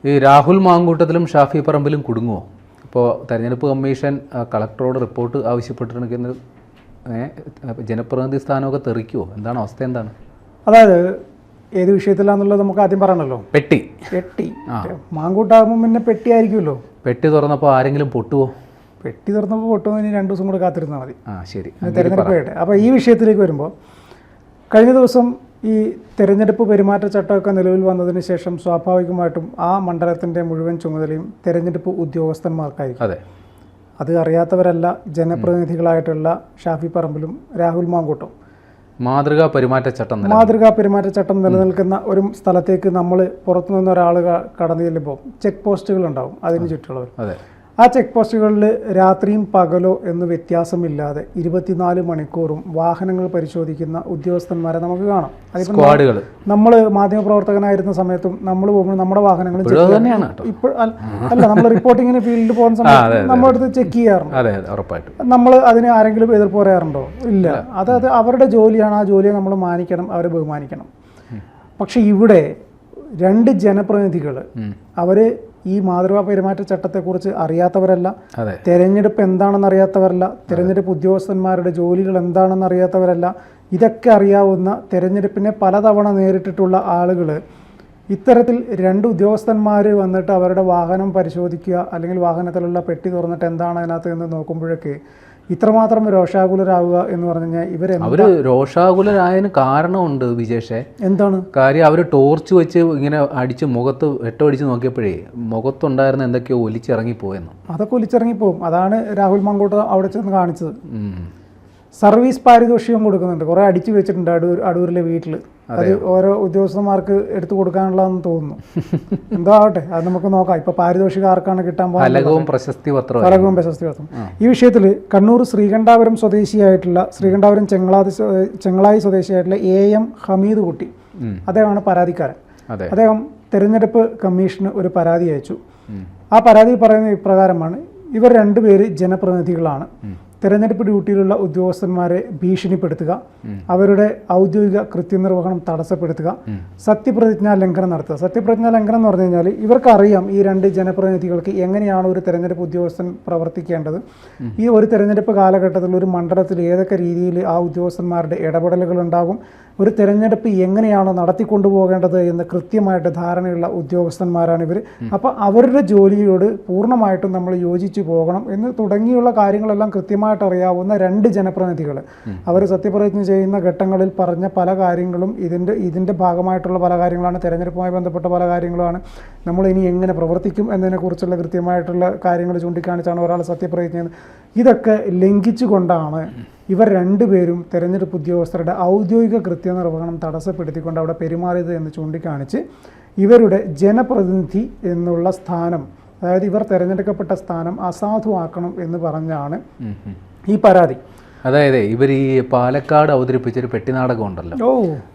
ഈ രാഹുൽ മാങ്കൂട്ടത്തിലും ഷാഫി പറമ്പിലും കുടുങ്ങുമോ? ഇപ്പോൾ തെരഞ്ഞെടുപ്പ് കമ്മീഷൻ കളക്ടറോട് റിപ്പോർട്ട് ആവശ്യപ്പെട്ടിരിക്കുന്നത് ജനപ്രതിനിധി സ്ഥാനമൊക്കെ തെറിക്കുമോ? എന്താണ് അവസ്ഥ? എന്താണ് അതായത് ഏത് വിഷയത്തിലാണെന്നുള്ളത് നമുക്ക് ആദ്യം പറയണല്ലോ. പെട്ടി മാങ്കൂട്ടാകുമ്പോൾ പിന്നെ പെട്ടി ആയിരിക്കുമല്ലോ. പെട്ടി തുറന്നപ്പോൾ ആരെങ്കിലും പൊട്ടുമോ? പെട്ടി തുറന്നപ്പോൾ പൊട്ടുമോ? ഇനി 2 ദിവസം കൂടെ കാത്തിരുന്നാൽ മതി. ശരി, തെരഞ്ഞെടുപ്പ് ആയിട്ട്. അപ്പോൾ ഈ വിഷയത്തിലേക്ക് വരുമ്പോൾ, കഴിഞ്ഞ ദിവസം ഈ തെരഞ്ഞെടുപ്പ് പെരുമാറ്റച്ചട്ടമൊക്കെ നിലവിൽ വന്നതിന് ശേഷം സ്വാഭാവികമായിട്ടും ആ മണ്ഡലത്തിൻ്റെ മുഴുവൻ ചുമതലയും തെരഞ്ഞെടുപ്പ് ഉദ്യോഗസ്ഥന്മാർക്കായിരിക്കും. അതെ, അത് അറിയാത്തവരല്ല ജനപ്രതിനിധികളായിട്ടുള്ള ഷാഫി പറമ്പിലും രാഹുൽ മാങ്കൂട്ടും. മാതൃകാ പെരുമാറ്റച്ചട്ടം നിലനിൽക്കുന്ന ഒരു സ്ഥലത്തേക്ക് നമ്മൾ പുറത്തുനിന്ന് ഒരാൾ കടന്നു ചെല്ലുമ്പോൾ ചെക്ക് പോസ്റ്റുകൾ ഉണ്ടാവും അതിന് ചുറ്റുള്ളവർ. ആ ചെക്ക് പോസ്റ്റുകളിൽ രാത്രിയും പകലോ എന്ന് വ്യത്യാസമില്ലാതെ 24 മണിക്കൂറും വാഹനങ്ങൾ പരിശോധിക്കുന്ന ഉദ്യോഗസ്ഥന്മാരെ നമുക്ക് കാണാം. അതിപ്പോൾ നമ്മൾ മാധ്യമപ്രവർത്തകനായിരുന്ന സമയത്തും നമ്മൾ പോകുമ്പോൾ നമ്മുടെ വാഹനങ്ങൾ ഇപ്പോൾ അല്ല, നമ്മൾ റിപ്പോർട്ടിങ്ങിന് ഫീൽഡിൽ പോകുന്ന സമയത്ത് നമ്മളടുത്ത് ചെക്ക് ചെയ്യാറുണ്ട്. നമ്മൾ അതിന് ആരെങ്കിലും എതിർപ്പ് പറയാറുണ്ടോ? ഇല്ല. അത് അവരുടെ ജോലിയാണ്. ആ ജോലിയെ നമ്മൾ മാനിക്കണം, അവരെ ബഹുമാനിക്കണം. പക്ഷെ ഇവിടെ 2 ജനപ്രതിനിധികൾ അവർ ഈ മാതൃകാ പെരുമാറ്റച്ചട്ടത്തെക്കുറിച്ച് അറിയാത്തവരല്ല, തെരഞ്ഞെടുപ്പ് എന്താണെന്ന് അറിയാത്തവരല്ല, തെരഞ്ഞെടുപ്പ് ഉദ്യോഗസ്ഥന്മാരുടെ ജോലികൾ എന്താണെന്ന് അറിയാത്തവരല്ല. ഇതൊക്കെ അറിയാവുന്ന, തെരഞ്ഞെടുപ്പിനെ പലതവണ നേരിട്ടിട്ടുള്ള ആളുകൾ ഇത്തരത്തിൽ 2 ഉദ്യോഗസ്ഥന്മാർ വന്നിട്ട് അവരുടെ വാഹനം പരിശോധിക്കുക, അല്ലെങ്കിൽ വാഹനത്തിലുള്ള പെട്ടി തുറന്നിട്ട് എന്താണ് അതിനകത്ത് എന്ന് നോക്കുമ്പോഴൊക്കെ ഇത്രമാത്രം രോഷാകുലരാകുക എന്ന് പറഞ്ഞു കഴിഞ്ഞാൽ അവർ രോഷാകുലരായതിന് കാരണമുണ്ട് വിജേഷേ. എന്താണ് കാര്യം? അവർ ടോർച്ച് വെച്ച് ഇങ്ങനെ അടിച്ച് മുഖത്ത് വെട്ടമടിച്ച് നോക്കിയപ്പോഴേ മുഖത്തുണ്ടായിരുന്ന എന്തൊക്കെയോ ഒലിച്ചിറങ്ങിപ്പോയെന്ന്. അതൊക്കെ ഒലിച്ചിറങ്ങിപ്പോവും. അതാണ് രാഹുൽ മാങ്കൂട്ടം അവിടെ ചെന്ന് കാണിച്ചത്. സർവീസ് പാരിതോഷികം കൊടുക്കുന്നുണ്ട്, കുറേ അടിച്ചു വെച്ചിട്ടുണ്ട് അടൂരിലെ വീട്ടിൽ. അത് ഓരോ ഉദ്യോഗസ്ഥന്മാർക്ക് എടുത്തു കൊടുക്കാനുള്ളതെന്ന് തോന്നുന്നു. എന്തോ ആവട്ടെ, അത് നമുക്ക് നോക്കാം. ഇപ്പൊ പാരിതോഷികം ആർക്കാണ് കിട്ടാൻ പോകുന്നത്? ഫലകവും പ്രശസ്തി പത്രം. ഈ വിഷയത്തിൽ കണ്ണൂർ ശ്രീകണ്ഠാപുരം സ്വദേശിയായിട്ടുള്ള, ശ്രീകണ്ഠാപുരം ചെങ്ങളായി സ്വദേശിയായിട്ടുള്ള AM ഹമീദ് കുട്ടി, അദ്ദേഹമാണ് പരാതിക്കാരൻ. അദ്ദേഹം തെരഞ്ഞെടുപ്പ് കമ്മീഷന് ഒരു പരാതി അയച്ചു. ആ പരാതി പറയുന്ന ഇപ്രകാരമാണ്: ഇവർ 2 പേര് ജനപ്രതിനിധികളാണ്. തെരഞ്ഞെടുപ്പ് ഡ്യൂട്ടിയിലുള്ള ഉദ്യോഗസ്ഥന്മാരെ ഭീഷണിപ്പെടുത്തുക, അവരുടെ ഔദ്യോഗിക കൃത്യനിർവഹണം തടസ്സപ്പെടുത്തുക, സത്യപ്രതിജ്ഞാ ലംഘനം നടത്തുക. സത്യപ്രതിജ്ഞാ ലംഘനം എന്ന് പറഞ്ഞു കഴിഞ്ഞാൽ ഇവർക്കറിയാം ഈ 2 ജനപ്രതിനിധികൾക്ക് എങ്ങനെയാണ് ഒരു തെരഞ്ഞെടുപ്പ് ഉദ്യോഗസ്ഥൻ പ്രവർത്തിക്കേണ്ടത്, ഈ ഒരു തെരഞ്ഞെടുപ്പ് കാലഘട്ടത്തിൽ ഒരു മണ്ഡലത്തിൽ ഏതൊക്കെ രീതിയിൽ ആ ഉദ്യോഗസ്ഥന്മാരുടെ ഇടപെടലുകൾ ഉണ്ടാകും, ഒരു തെരഞ്ഞെടുപ്പ് എങ്ങനെയാണ് നടത്തിക്കൊണ്ടുപോകേണ്ടത് എന്ന് കൃത്യമായിട്ട് ധാരണയുള്ള ഉദ്യോഗസ്ഥന്മാരാണ് ഇവർ. അപ്പോൾ അവരുടെ ജോലിയോട് പൂർണ്ണമായിട്ടും നമ്മൾ യോജിച്ചു പോകണം എന്ന് തുടങ്ങിയുള്ള കാര്യങ്ങളെല്ലാം കൃത്യമായിട്ട് അറിയാവുന്ന 2 ജനപ്രതിനിധികൾ. അവർ സത്യപ്രതിജ്ഞ ചെയ്യുന്ന ഘട്ടങ്ങളിൽ പറഞ്ഞ പല കാര്യങ്ങളും ഇതിൻ്റെ ഭാഗമായിട്ടുള്ള പല കാര്യങ്ങളാണ്, തെരഞ്ഞെടുപ്പുമായി ബന്ധപ്പെട്ട പല കാര്യങ്ങളുമാണ്. നമ്മൾ ഇനി എങ്ങനെ പ്രവർത്തിക്കും എന്നതിനെക്കുറിച്ചുള്ള കൃത്യമായിട്ടുള്ള കാര്യങ്ങൾ ചൂണ്ടിക്കാണിച്ചാണ് ഒരാൾ സത്യപ്രതിജ്ഞ ചെയ്യുന്നത്. ഇതൊക്കെ ലംഘിച്ചുകൊണ്ടാണ് ഇവർ 2 പേരും തെരഞ്ഞെടുപ്പ് ഉദ്യോഗസ്ഥരുടെ ഔദ്യോഗിക കൃത്യനിർവഹണം തടസ്സപ്പെടുത്തിക്കൊണ്ട് അവിടെ പെരുമാറിയത് എന്ന് ചൂണ്ടിക്കാണിച്ച് ഇവരുടെ ജനപ്രതിനിധി എന്നുള്ള സ്ഥാനം, അതായത് ഇവർ തിരഞ്ഞെടുക്കപ്പെട്ട സ്ഥാനം അസാധുവാക്കണം എന്ന് പറഞ്ഞാണ് ഈ പരാതി. അതായത് ഇവർ ഈ പാലക്കാട് അവതരിപ്പിച്ചൊരു പെട്ടിനാടകം ഉണ്ടല്ലോ,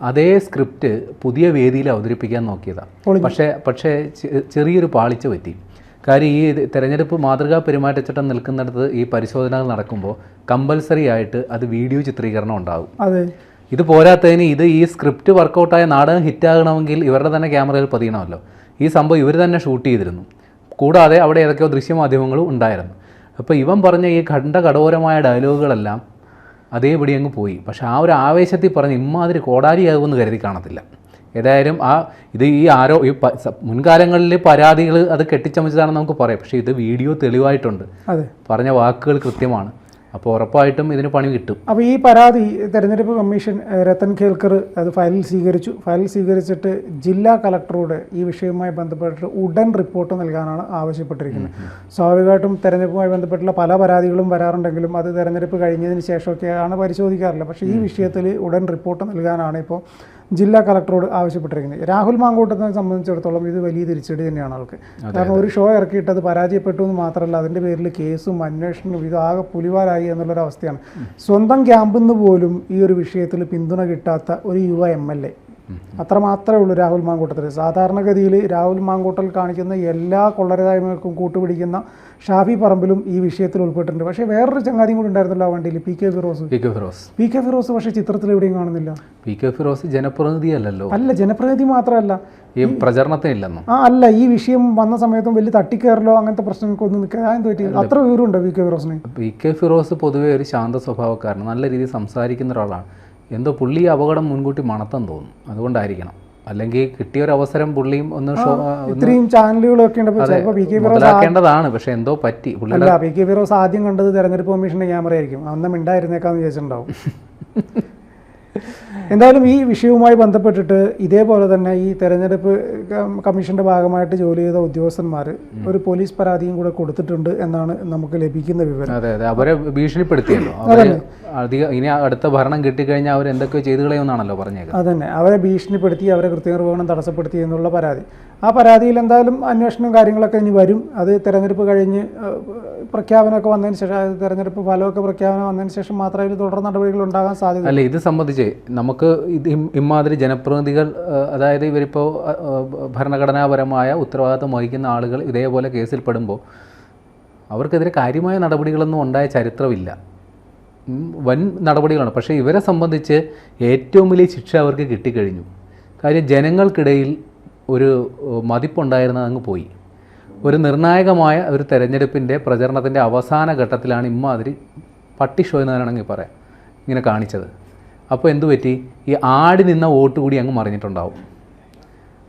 അതേ സ്ക്രിപ്റ്റ് പുതിയ വേദിയിൽ അവതരിപ്പിക്കാൻ നോക്കിയതാണ്. പക്ഷേ ചെറിയൊരു പാളിച്ച പറ്റി. കാര്യം ഈ തെരഞ്ഞെടുപ്പ് മാതൃകാ പെരുമാറ്റച്ചട്ടം നിൽക്കുന്നിടത്ത് ഈ പരിശോധനകൾ നടക്കുമ്പോൾ കമ്പൽസറി ആയിട്ട് അത് വീഡിയോ ചിത്രീകരണം ഉണ്ടാകും. ഇത് പോരാത്തതിന് ഈ സ്ക്രിപ്റ്റ് വർക്കൗട്ടായ നാടകം ഹിറ്റാകണമെങ്കിൽ ഇവരുടെ തന്നെ ക്യാമറയിൽ പതിയണമല്ലോ. ഈ സംഭവം ഇവർ തന്നെ ഷൂട്ട് ചെയ്തിരുന്നു. കൂടാതെ അവിടെ ഏതൊക്കെയോ ദൃശ്യമാധ്യമങ്ങളും ഉണ്ടായിരുന്നു. അപ്പോൾ ഇവൻ പറഞ്ഞ ഈ കടോരമായ ഡയലോഗുകളെല്ലാം അതേപടി അങ്ങ് പോയി. പക്ഷേ ആ ഒരു ആവേശത്തിൽ പറഞ്ഞ് ഇമ്മാതിരി കോടാലിയാകുമെന്ന് കരുതി കാണത്തില്ല. ഏതായാലും ഈ മുൻകാലങ്ങളിൽ പരാതികൾ അത് കെട്ടിച്ചമച്ചതാണെന്ന് നമുക്ക് പറയാം. പക്ഷേ ഇത് വീഡിയോ തെളിവായിട്ടുണ്ട്, പറഞ്ഞ വാക്കുകൾ കൃത്യമാണ്. അപ്പോൾ ഉറപ്പായിട്ടും ഇതിന് പണി കിട്ടും. അപ്പോൾ ഈ പരാതി തെരഞ്ഞെടുപ്പ് കമ്മീഷൻ രത്തൻ കേൽക്കർ അത് ഫയലിൽ സ്വീകരിച്ചിട്ട് ജില്ലാ കളക്ടറോട് ഈ വിഷയവുമായി ബന്ധപ്പെട്ട് ഉടൻ റിപ്പോർട്ട് നൽകാനാണ് ആവശ്യപ്പെട്ടിരിക്കുന്നത്. സ്വാഭാവികമായിട്ടും തെരഞ്ഞെടുപ്പുമായി ബന്ധപ്പെട്ടുള്ള പല പരാതികളും വരാറുണ്ടെങ്കിലും അത് തെരഞ്ഞെടുപ്പ് കഴിഞ്ഞതിന് ശേഷമൊക്കെയാണ് പരിശോധിക്കാറില്ല. പക്ഷേ ഈ വിഷയത്തിൽ ഉടൻ റിപ്പോർട്ട് നൽകാനാണ് ഇപ്പോൾ ജില്ലാ കളക്ടറോട് ആവശ്യപ്പെട്ടിരിക്കുന്നത്. രാഹുൽ മാങ്കൂട്ടത്തിനെ സംബന്ധിച്ചിടത്തോളം ഇത് വലിയ തിരിച്ചടി തന്നെയാണ് ആൾക്ക്. കാരണം ഒരു ഷോ ഇറക്കിയിട്ടത് പരാജയപ്പെട്ടു എന്ന് മാത്രമല്ല, അതിൻ്റെ പേരിൽ കേസും അന്വേഷണവും ഇതാകെ പുലിവാലായി എന്നുള്ളൊരവസ്ഥയാണ്. സ്വന്തം ക്യാമ്പിൽ നിന്ന് പോലും ഈ ഒരു വിഷയത്തിൽ പിന്തുണ കിട്ടാത്ത ഒരു യുവ MLA, അത്ര മാത്രമേ ഉള്ളൂ രാഹുൽ മാങ്കൂട്ടത്തിൽ. സാധാരണഗതിയിൽ രാഹുൽ മാങ്കൂട്ടൽ കാണിക്കുന്ന എല്ലാ കൊള്ളരുതായ്മകൾക്കും കൂട്ടുപിടിക്കുന്ന ഷാഫി പറമ്പിലും ഈ വിഷയത്തിൽ ഉൾപ്പെട്ടിട്ടുണ്ട്. പക്ഷേ വേറൊരു ചങ്ങാതിയും കൂടി ഉണ്ടായിരുന്നല്ലോ ആ വണ്ടിയിൽ, പി കെ ഫിറോസ്. പക്ഷേ ചിത്രത്തിൽ എവിടെയും കാണുന്നില്ല. പി കെ ഫിറോസ് ജനപ്രതിനിധി അല്ലല്ലോ. അല്ല, ജനപ്രതിനിധി മാത്രമല്ല, ഈ പ്രചരണത്തിനില്ലെന്നോ? അല്ല, ഈ വിഷയം വന്ന സമയത്തും വലിയ തട്ടിക്കയറലോ അങ്ങനത്തെ പ്രശ്നങ്ങൾക്കൊന്നും നിൽക്കാൻ പറ്റി. അത്ര വിവരമുണ്ടോ പി കെ ഫിറോസിന്? പി കെ ഫിറോസ് പൊതുവേ ഒരു ശാന്ത സ്വഭാവക്കാരൻ, നല്ല രീതിയിൽ സംസാരിക്കുന്ന ഒരാളാണ്. എന്തോ പുള്ളി അപകടം മുൻകൂട്ടി മണത്തെന്ന് തോന്നുന്നു, അതുകൊണ്ടായിരിക്കണം. അല്ലെങ്കിൽ കിട്ടിയൊരു അവസരം പുള്ളിയും ഒന്ന് ഇത്രയും ചാനലുകളൊക്കെ മുതലാക്കേണ്ടതാണ്. പക്ഷെ എന്തോ പറ്റി. അല്ല, പി കെ ഫിറോസ് ആദ്യം കണ്ടത് തെരഞ്ഞെടുപ്പ് കമ്മീഷന്റെ ക്യാമറ ആയിരിക്കും, അന്ന് മിണ്ടായിരുന്നേക്കാന്ന് വിചാരിച്ചിട്ടുണ്ടാവും. എന്തായാലും ഈ വിഷയവുമായി ബന്ധപ്പെട്ടിട്ട് ഇതേപോലെ തന്നെ ഈ തെരഞ്ഞെടുപ്പ് കമ്മീഷന്റെ ഭാഗമായിട്ട് ജോലി ചെയ്ത ഉദ്യോഗസ്ഥന്മാർ ഒരു പോലീസ് പരാതിയും കൂടെ കൊടുത്തിട്ടുണ്ട് എന്നാണ് നമുക്ക് ലഭിക്കുന്ന വിവരം. അതെ അതെ, അവരെ ഭീഷണിപ്പെടുത്തിയല്ലോ. ഇനി അടുത്ത ഭരണം കിട്ടിക്കഴിഞ്ഞാൽ അവർ എന്തൊക്കെ ചെയ്തു കളയുമെന്നാണല്ലോ പറഞ്ഞേക്കുന്നത്. അതന്നെ, അവരെ ഭീഷണിപ്പെടുത്തി, അവരെ കൃത്യനിർവഹണം തടസ്സപ്പെടുത്തി എന്നുള്ള പരാതി. ആ പരാതിയിൽ എന്തായാലും അന്വേഷണവും കാര്യങ്ങളൊക്കെ ഇനി വരും. അത് തെരഞ്ഞെടുപ്പ് കഴിഞ്ഞ് പ്രഖ്യാപനമൊക്കെ വന്നതിന് ശേഷം, തെരഞ്ഞെടുപ്പ് ഫലമൊക്കെ പ്രഖ്യാപനം വന്നതിന് ശേഷം മാത്രമേ ഇതിൽ തുടർ നടപടികൾ ഉണ്ടാകാൻ സാധ്യത. അല്ല, ഇത് സംബന്ധിച്ച് നമുക്ക് ഇത് ഇമാതിരി ജനപ്രതിനിധികൾ, അതായത് ഇവരിപ്പോൾ ഭരണഘടനാപരമായ ഉത്തരവാദിത്വം വഹിക്കുന്ന ആളുകൾ ഇതേപോലെ കേസിൽ പെടുമ്പോൾ അവർക്കെതിരെ കാര്യമായ നടപടികളൊന്നും ഉണ്ടായ ചരിത്രമില്ല. വൻ നടപടികളാണ്. പക്ഷേ ഇവരെ സംബന്ധിച്ച് ഏറ്റവും വലിയ ശിക്ഷ അവർക്ക് കിട്ടിക്കഴിഞ്ഞു. കാര്യം ജനങ്ങൾക്കിടയിൽ ഒരു മതിപ്പുണ്ടായിരുന്നത് അങ്ങ് പോയി. ഒരു നിർണായകമായ ഒരു തെരഞ്ഞെടുപ്പിൻ്റെ പ്രചരണത്തിൻ്റെ അവസാന ഘട്ടത്തിലാണ് ഇമ്മാതിരി പട്ടി ഷോ എന്നാണെങ്കിൽ പറയാം ഇങ്ങനെ കാണിച്ചത്. അപ്പോൾ എന്തു പറ്റി? ഈ ആടി നിന്ന വോട്ട് കൂടി അങ്ങ് മറിഞ്ഞിട്ടുണ്ടാവും.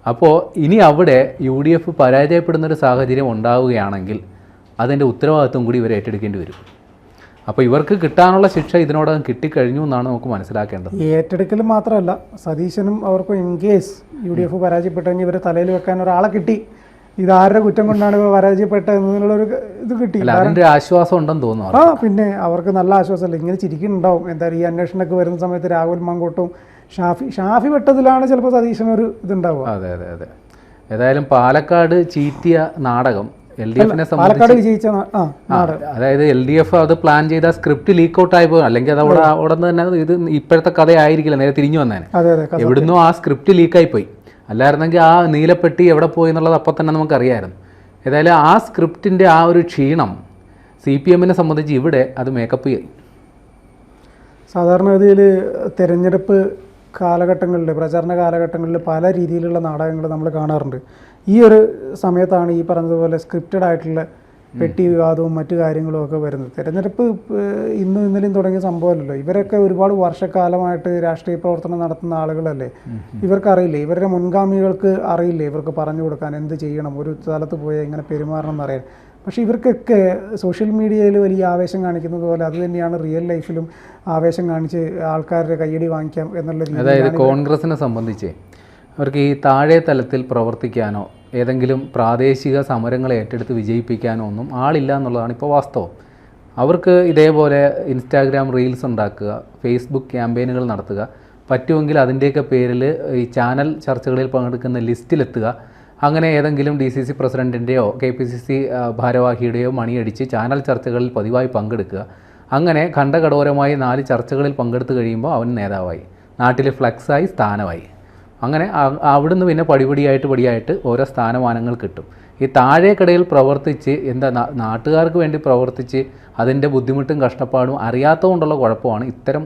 അപ്പോൾ ഇനി അവിടെ UDF പരാജയപ്പെടുന്നൊരു സാഹചര്യം ഉണ്ടാവുകയാണെങ്കിൽ അതിൻ്റെ ഉത്തരവാദിത്വം കൂടി ഇവർ ഏറ്റെടുക്കേണ്ടി വരും. അപ്പോൾ ഇവർക്ക് കിട്ടാനുള്ള ശിക്ഷ ഇതിനോടകം കിട്ടിക്കഴിഞ്ഞു എന്നാണ് നമുക്ക് മനസ്സിലാക്കേണ്ടത്. ഏറ്റെടുക്കൽ മാത്രമല്ല, സതീശനും അവർക്കും ഇൻ കേസ് UDF പരാജയപ്പെട്ടു കഴിഞ്ഞാൽ ഇവരെ തലയിൽ വെക്കാൻ ഒരാളെ കിട്ടി. ഇതാരുടെ കുറ്റം കൊണ്ടാണ് ഇവർ പരാജയപ്പെട്ടതെന്നുള്ളൊരു ഇത് കിട്ടി. അതിൻ്റെ ആശ്വാസം ഉണ്ടെന്ന് തോന്നുന്നു. പിന്നെ അവർക്ക് നല്ല ആശ്വാസമല്ല, ഇങ്ങനെ ചിരിക്കുന്നുണ്ടാവും. എന്തായാലും ഈ അന്വേഷണമൊക്കെ വരുന്ന സമയത്ത് രാഹുൽ മാങ്കൂട്ടും ഷാഫി വെട്ടത്തിലാണ് ചിലപ്പോൾ സതീശനൊരു ഇതുണ്ടാവുക. അതെ അതെ അതെ. ഏതായാലും പാലക്കാട് ചീറ്റിയ നാടകം LDFനെ സംബന്ധിച്ച്, അതായത് LDF അത് പ്ലാൻ ചെയ്ത സ്ക്രിപ്റ്റ് ലീക്ക് ഔട്ട് ആയി പോകും. അല്ലെങ്കിൽ അത് അവിടെ തന്നെ ഇത് ഇപ്പോഴത്തെ കഥയായിരിക്കില്ല, നേരെ തിരിഞ്ഞു വന്നേനെ. എവിടുന്നോ ആ സ്ക്രിപ്റ്റ് ലീക്കായി പോയി. അല്ലായിരുന്നെങ്കിൽ ആ നീലപ്പെട്ടി എവിടെ പോയി എന്നുള്ളത് അപ്പം തന്നെ നമുക്കറിയാമായിരുന്നു. ഏതായാലും ആ സ്ക്രിപ്റ്റിൻ്റെ ആ ഒരു ക്ഷീണം CPMനെ സംബന്ധിച്ച് ഇവിടെ അത് മേക്കപ്പ് ചെയ്യും. സാധാരണഗതിയിൽ തെരഞ്ഞെടുപ്പ് കാലഘട്ടങ്ങളിൽ, പ്രചാരണ കാലഘട്ടങ്ങളിൽ പല രീതിയിലുള്ള നാടകങ്ങൾ നമ്മൾ കാണാറുണ്ട്. ഈ ഒരു സമയത്താണ് ഈ പറഞ്ഞതുപോലെ സ്ക്രിപ്റ്റഡ് ആയിട്ടുള്ള പെട്ടി വിവാദവും മറ്റു കാര്യങ്ങളും ഒക്കെ വരുന്നത്. തെരഞ്ഞെടുപ്പ് ഇന്നും ഇന്നലെയും തുടങ്ങിയ സംഭവമല്ലല്ലോ. ഇവരൊക്കെ ഒരുപാട് വർഷക്കാലമായിട്ട് രാഷ്ട്രീയ പ്രവർത്തനം നടത്തുന്ന ആളുകളല്ലേ. ഇവർക്കറിയില്ലേ, ഇവരുടെ മുൻഗാമികൾക്ക് അറിയില്ലേ ഇവർക്ക് പറഞ്ഞു കൊടുക്കാൻ എന്ത് ചെയ്യണം, ഒരു സ്ഥലത്ത് പോയാൽ എങ്ങനെ പെരുമാറണം എന്നറിയാൻ. പക്ഷേ ഇവർക്കൊക്കെ സോഷ്യൽ മീഡിയയിൽ വലിയ ആവേശം കാണിക്കുന്നത് പോലെ അത് തന്നെയാണ് റിയൽ ലൈഫിലും ആവേശം കാണിച്ച് ആൾക്കാരുടെ കയ്യടി വാങ്ങിക്കാം എന്നുള്ള രീതി. അതായത് കോൺഗ്രസിനെ സംബന്ധിച്ച് അവർക്ക് ഈ താഴെ തലത്തിൽ പ്രവർത്തിക്കാനോ ഏതെങ്കിലും പ്രാദേശിക സമരങ്ങളെ ഏറ്റെടുത്ത് വിജയിപ്പിക്കാനോ ഒന്നും ആളില്ല എന്നുള്ളതാണ് ഇപ്പോൾ വാസ്തവം. അവർക്ക് ഇതേപോലെ ഇൻസ്റ്റാഗ്രാം റീൽസ് ഉണ്ടാക്കുക, ഫേസ്ബുക്ക് ക്യാമ്പയിനുകൾ നടത്തുക, പറ്റുമെങ്കിൽ അതിൻ്റെയൊക്കെ പേരിൽ ഈ ചാനൽ ചർച്ചകളിൽ പങ്കെടുക്കുന്ന ലിസ്റ്റിലെത്തുക, അങ്ങനെ ഏതെങ്കിലും DCC പ്രസിഡൻറ്റിൻ്റെയോ KPCC ഭാരവാഹിയുടെയോ മണിയടിച്ച് ചാനൽ ചർച്ചകളിൽ പതിവായി പങ്കെടുക്കുക. അങ്ങനെ ഖണ്ഡകഠോരമായി 4 ചർച്ചകളിൽ പങ്കെടുത്ത് കഴിയുമ്പോൾ അവൻ നേതാവായി, നാട്ടിൽ ഫ്ലക്സായി, സ്ഥാനമായി. അങ്ങനെ അവിടുന്ന് പിന്നെ പടിപടിയായിട്ട് ഓരോ സ്ഥാനമാനങ്ങൾ കിട്ടും. ഈ താഴേക്കടയിൽ പ്രവർത്തിച്ച് നാട്ടുകാർക്ക് വേണ്ടി പ്രവർത്തിച്ച് അതിൻ്റെ ബുദ്ധിമുട്ടും കഷ്ടപ്പാടും അറിയാത്തതുകൊണ്ടുള്ള കുഴപ്പമാണ് ഇത്തരം